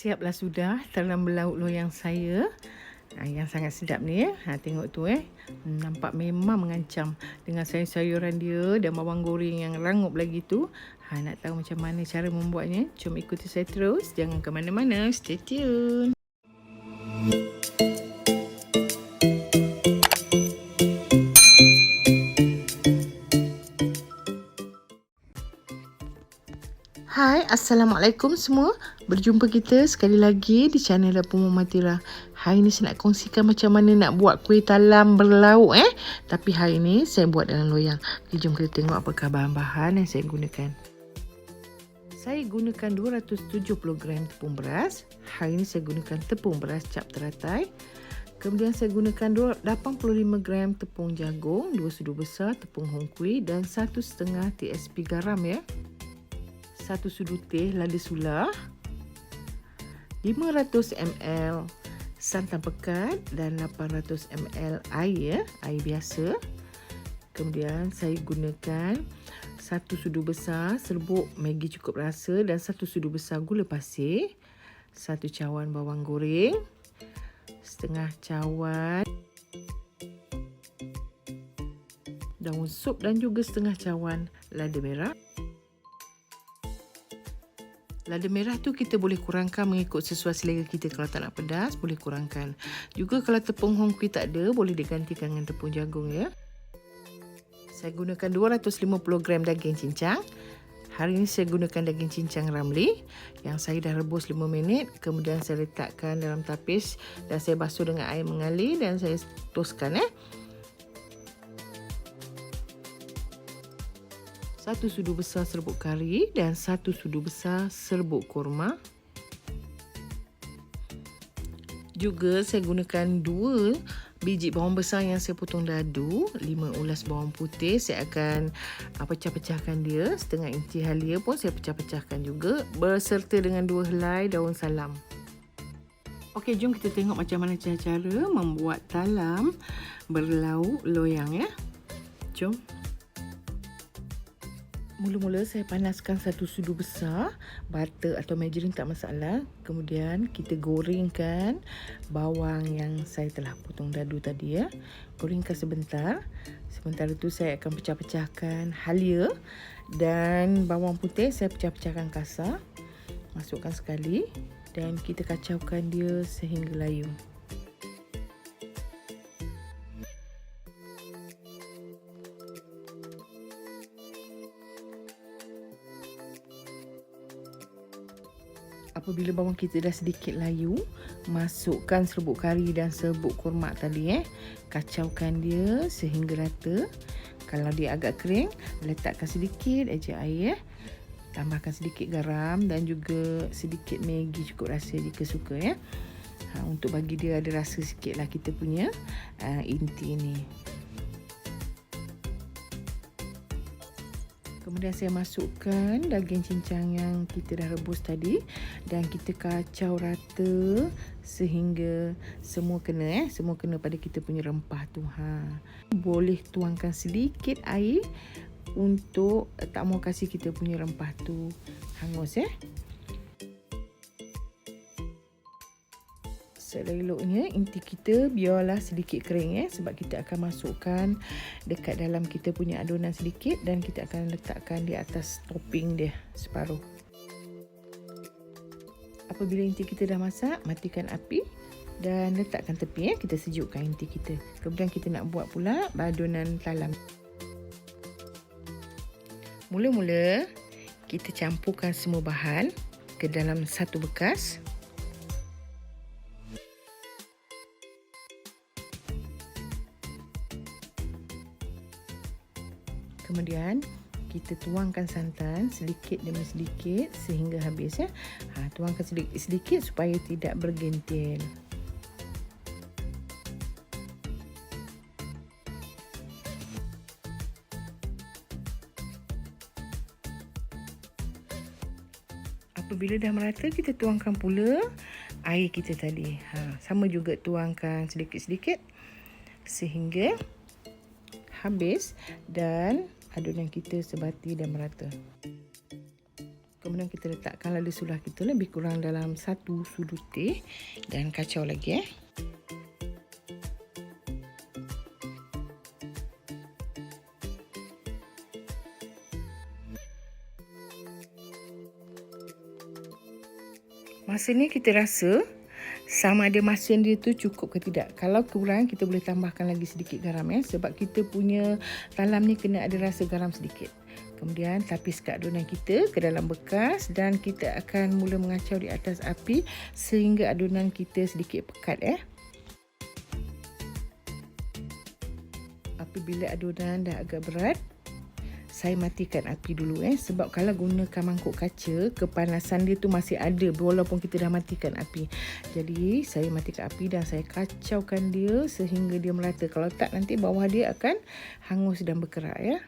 Siaplah sudah dalam belauk loyang saya. Yang sangat sedap ni ya. Tengok tu nampak memang mengancam dengan sayur-sayuran dia dan bawang goreng yang rangup lagi tu. Nak tahu macam mana cara membuatnya? Jom ikuti saya terus. Jangan ke mana-mana. Stay tune. Hai, Assalamualaikum semua. Berjumpa kita sekali lagi di channel Dapur Mama Tira. Hari ni saya nak kongsikan macam mana nak buat kuih talam berlauk Tapi hari ni saya buat dalam loyang. Jom kita tengok apakah bahan-bahan yang saya gunakan. Saya gunakan 270 gram tepung beras. Hari ni saya gunakan tepung beras cap teratai. Kemudian saya gunakan 85 gram tepung jagung, 2 sudu besar tepung hongkui dan 1,5 TSP garam ya. 1 sudu teh lada sular, 500 ml santan pekat dan 800 ml air biasa. Kemudian saya gunakan 1 sudu besar serbuk Maggi cukup rasa dan 1 sudu besar gula pasir, 1 cawan bawang goreng, setengah cawan daun sup dan juga setengah cawan lada merah. Lada merah tu kita boleh kurangkan mengikut sesuai selera kita. Kalau tak nak pedas, boleh kurangkan. Juga kalau tepung hongkui tak ada, boleh digantikan dengan tepung jagung ya. Saya gunakan 250 gram daging cincang. Hari ini saya gunakan daging cincang ramli yang saya dah rebus 5 minit. Kemudian saya letakkan dalam tapis dan saya basuh dengan air mengalir dan saya toskan 1 sudu besar serbuk kari dan 1 sudu besar serbuk kurma. Juga saya gunakan 2 biji bawang besar yang saya potong dadu, 5 ulas bawang putih. Saya akan pecah-pecahkan dia, setengah inci halia pun saya pecah-pecahkan juga berserta dengan 2 helai daun salam. Okey, jom kita tengok macam mana cara membuat talam berlauk loyang ya. Jom. Mula-mula saya panaskan 1 sudu besar, butter atau margarine tak masalah. Kemudian kita gorengkan bawang yang saya telah potong dadu tadi ya. Gorengkan sebentar. Sementara itu saya akan pecah-pecahkan halia dan bawang putih saya pecah-pecahkan kasar. Masukkan sekali dan kita kacaukan dia sehingga layu. Apabila bawang kita dah sedikit layu, masukkan serbuk kari dan serbuk kurma tadi Kacaukan dia sehingga rata. Kalau dia agak kering, letakkan sedikit aja air Tambahkan sedikit garam dan juga sedikit Maggi cukup rasa jika suka Untuk bagi dia ada rasa sikitlah kita punya inti ni. Kemudian saya masukkan daging cincang yang kita dah rebus tadi dan kita kacau rata sehingga semua kena semua kena pada kita punya rempah tu. Boleh tuangkan sedikit air untuk tak mau kasih kita punya rempah tu hangus Seleloknya inti kita biarlah sedikit kering sebab kita akan masukkan dekat dalam kita punya adunan sedikit dan kita akan letakkan di atas topping dia separuh. Apabila inti kita dah masak, matikan api dan letakkan tepi kita sejukkan inti kita. Kemudian kita nak buat pula adunan talam. Mula-mula kita campurkan semua bahan ke dalam satu bekas. Kemudian kita tuangkan santan sedikit demi sedikit sehingga habis Tuangkan sedikit supaya tidak bergentil. Apabila dah merata, kita tuangkan pula air kita tadi. Sama juga tuangkan sedikit-sedikit sehingga habis dan adunan kita sebati dan merata. Kemudian kita letakkan lada sulah kita lebih kurang dalam 1 sudu teh dan kacau lagi. Masa ni kita rasa sama ada masin dia tu cukup ke tidak. Kalau kurang, kita boleh tambahkan lagi sedikit garam ya. Sebab kita punya talam ni kena ada rasa garam sedikit. Kemudian tapiskan adunan kita ke dalam bekas dan kita akan mula mengacau di atas api sehingga adunan kita sedikit pekat. Apabila adunan dah agak berat, saya matikan api dulu sebab kalau gunakan mangkuk kaca, kepanasan dia tu masih ada walaupun kita dah matikan api. Jadi saya matikan api dan saya kacaukan dia sehingga dia merata. Kalau tak, nanti bawah dia akan hangus dan berkerak ya.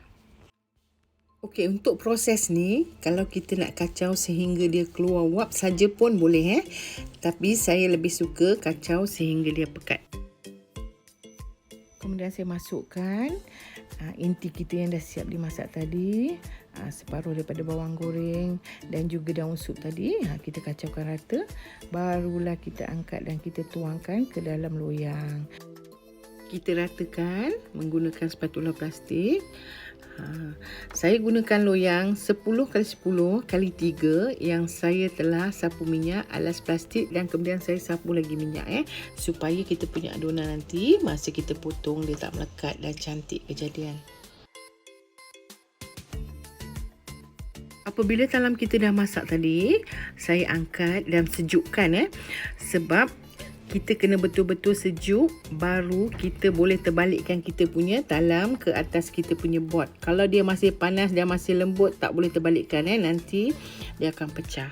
Okey, untuk proses ni, kalau kita nak kacau sehingga dia keluar wap saja pun boleh Tapi saya lebih suka kacau sehingga dia pekat. Kemudian saya masukkan inti kita yang dah siap dimasak tadi, separuh daripada bawang goreng dan juga daun sup tadi. Kita kacaukan rata, barulah kita angkat dan kita tuangkan ke dalam loyang. Kita ratakan menggunakan spatula plastik. Saya gunakan loyang 10x10x3 yang saya telah sapu minyak, alas plastik dan kemudian saya sapu lagi minyak supaya kita punya adunan nanti masa kita potong dia tak melekat dan cantik kejadian. Apabila talam kita dah masak tadi, saya angkat dan sejukkan sebab kita kena betul-betul sejuk baru kita boleh terbalikkan kita punya talam ke atas kita punya bot. Kalau dia masih panas dan masih lembut, tak boleh terbalikkan nanti dia akan pecah.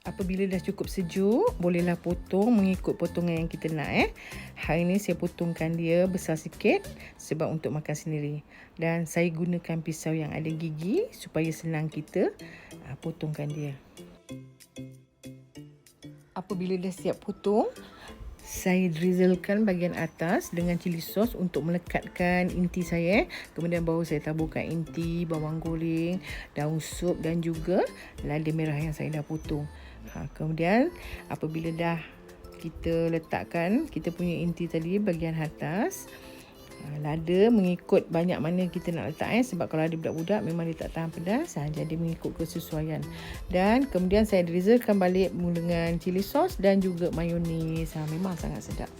Apabila dah cukup sejuk, bolehlah potong mengikut potongan yang kita nak Hari ni saya potongkan dia besar sikit sebab untuk makan sendiri. Dan saya gunakan pisau yang ada gigi supaya senang kita potongkan dia. Apabila dah siap potong, saya drizzlekan bahagian atas dengan cili sos untuk melekatkan inti saya. Kemudian baru saya taburkan inti, bawang goreng, daun sup dan juga lada merah yang saya dah potong. Kemudian apabila dah kita letakkan kita punya inti tadi bahagian atas, lada mengikut banyak mana kita nak letak sebab kalau ada budak-budak memang dia tak tahan pedas, jadi mengikut kesesuaian. Dan kemudian saya drizzlekan balik dengan cili sos dan juga mayonis. Memang sangat sedap.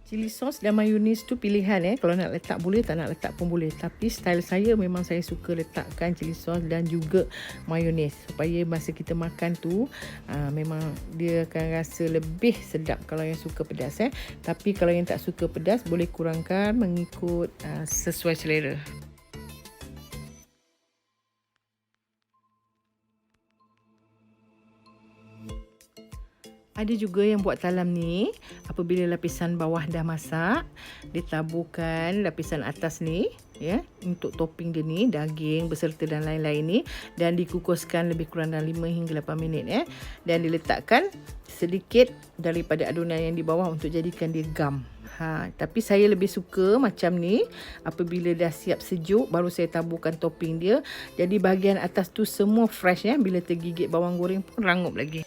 Cili sos dan mayonis tu pilihan kalau nak letak boleh, tak nak letak pun boleh. Tapi style saya memang saya suka letakkan cili sos dan juga mayonis supaya masa kita makan tu memang dia akan rasa lebih sedap kalau yang suka pedas Tapi kalau yang tak suka pedas boleh kurangkan mengikut sesuai selera. Ada juga yang buat talam ni, apabila lapisan bawah dah masak, dia taburkan lapisan atas ni untuk topping dia ni, daging beserta dan lain-lain ni, dan dikukuskan lebih kurang dalam 5 hingga 8 minit dan diletakkan sedikit daripada adunan yang di bawah untuk jadikan dia gam. Tapi saya lebih suka macam ni. Apabila dah siap sejuk, baru saya taburkan topping dia. Jadi bahagian atas tu semua fresh bila tergigit bawang goreng pun rangup lagi.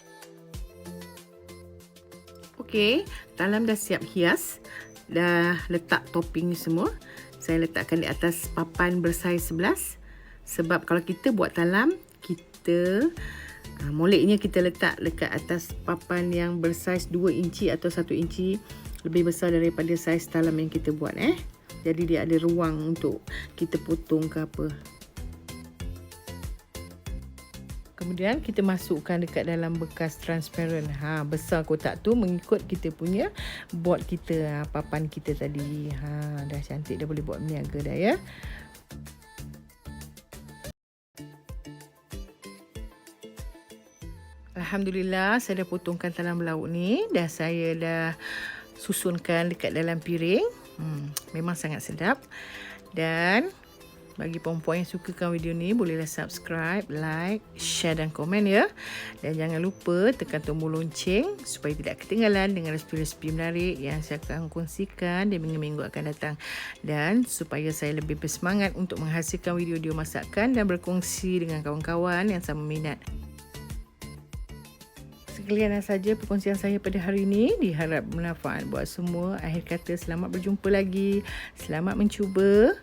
Okey, talam dah siap hias. Dah letak topping ni semua. Saya letakkan di atas papan bersaiz 11. Sebab kalau kita buat talam, kita moleknya kita letak dekat atas papan yang bersaiz 2 inci atau 1 inci lebih besar daripada saiz talam yang kita buat Jadi dia ada ruang untuk kita potong ke apa. Kemudian kita masukkan dekat dalam bekas transparent. Besar kotak tu mengikut kita punya board kita, papan kita tadi. Dah cantik, dah boleh buat berniaga dah ya. Alhamdulillah, saya dah potongkan talam laut ni. Saya dah susunkan dekat dalam piring. Memang sangat sedap. Dan Bagi perempuan yang sukakan video ni, bolehlah subscribe, like, share dan komen ya. Dan jangan lupa tekan tombol lonceng supaya tidak ketinggalan dengan resipi-resipi menarik yang saya akan kongsikan di minggu-minggu akan datang. Dan supaya saya lebih bersemangat untuk menghasilkan video-video masakan dan berkongsi dengan kawan-kawan yang sama minat. Sekalian saja perkongsian saya pada hari ini. Diharap bermanfaat buat semua. Akhir kata, selamat berjumpa lagi. Selamat mencuba.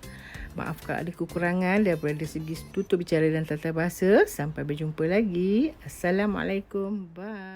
Maaf kalau ada kekurangan daripada segi tutur bicara dan tata bahasa. Sampai berjumpa lagi. Assalamualaikum. Bye.